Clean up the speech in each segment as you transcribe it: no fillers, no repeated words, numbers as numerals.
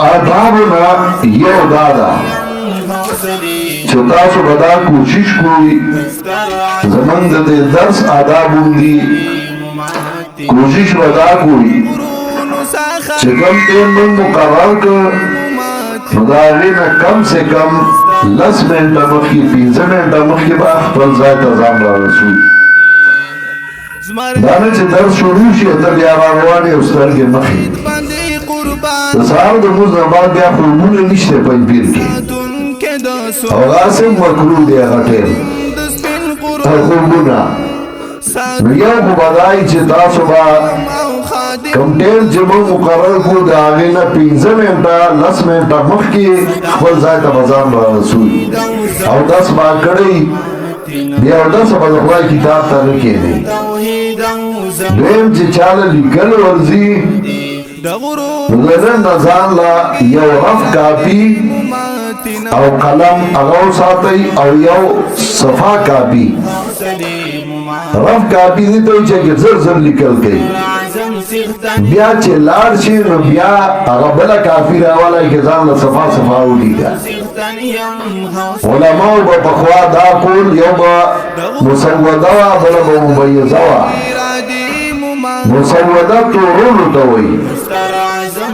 آدابنا یو دادا چه تاسو بدا کوشش کوئی زمن دے درس آدابون دی کوشش بدا کوئی چه کم تین من مقرر کر مداغین کم سے کم 10 منٹا مخی 15 منٹا مخی با اخبر زائد ازام را رسول دانا چه درس شروع شی اتا بیا باروانی استر کے مخی تصار دا مزن بعد بیا خلومون نشتے پنج پیر کی او غاسم مکرو دیا غٹیر خلومونا نو بدائی چه تاسو با کم ٹیر جمع مقرر کو دا آگینا 15 منٹا 10 منٹا مخ کی خبر زائد بازان را رسول او 10 با کڑی بیا او 10 با دخوائی کتاب تا رکے دی دویم چه چال لکل ورزی نظرن نظان لا یو رف کاپی او قلم اغاو ساتی او یو صفا کاپی رف کاپی دی تو چه زر زر لکل کئی بیا چه لار شی نو بیا اغبلا کافی راوالا که زان لصفا صفاو لیگا علماء با پخوا دا کول یو با مسودوا بلا با مبیزوا مسوده تورولو تاوی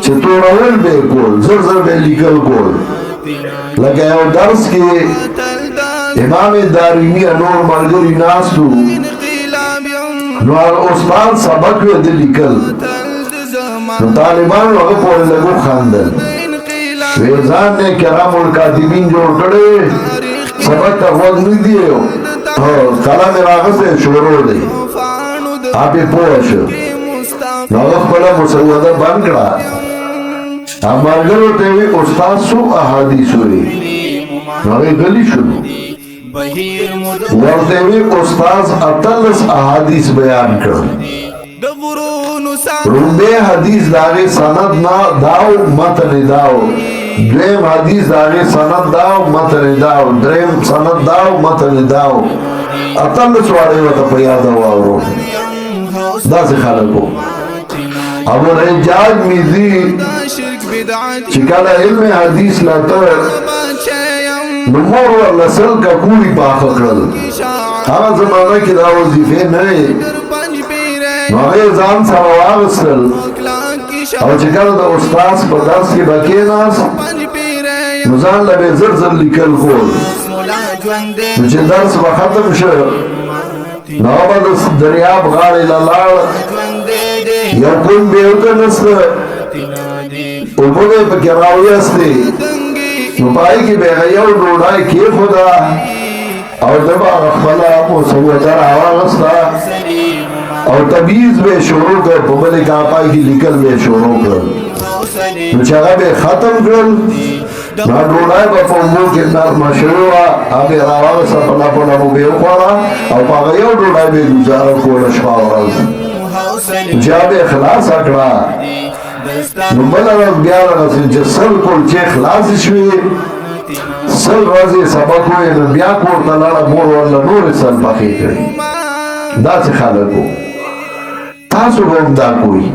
چه تورول بے کول زر زر بے لیکل کول لکه یو درس کی امام دارمی انور مرگری ناستو نو استاد سبق وید لیکل نو طالبان وقت پوری لگو خاندل ویزان نے کرام الکاتبین جوڑ کڑے سبق تخوض نہیں دیئے کلام راغس شروع دے آپ پوشو نو خپل مسوده بند کړه امرګرو ته وی استاد سو احادیث وی نو غلی شنو ورته وی استاد اتلس احادیث بیان کړ رومبه حدیث داغه سند نا داو متن داو دویم حدیث داغه سند داو متن داو دریم سند داو متن داو اتلس واره وته په یاد واورو دا سے خلقو ابو رجاج میزی چکالا علم حدیث لاتر نمور و لسل کا کوری پاک اکرل آغا زمانہ کی دا وظیفے نئے نوغی زان سرواغ سل او چکالا دا استاذ پر درس کی بکی ناس نزان لبے زر زر لکل کول نوچے درس با ختم شر نوبا دا دریاب غار الالار یو کن بیوتا نسل اوپنے پا کراوی استے نپائی کی بیغیو ڈوڑائی کی خدا اور دبا رخبلا مسودر آوان استا اور تبیز بے شروع کر پبلک آپائی کی لکل بے شروع کر نچاگا بے ختم کر نا ڈوڑائی با پمبو کے نرم شروعا آبی راوان استا پنا پنا مو بیو خوارا اور پاگیو ڈوڑائی بے گزارا کول اشپاورا جاب اخلاص اکڑا نمبل رض بیار رسل چه سل کل چه اخلاص شوی سل رضی سبق ہوئے نبیا کور تلالا مور والا نور سل پاکی کری دا سے خالقو تاسو گم دا کوئی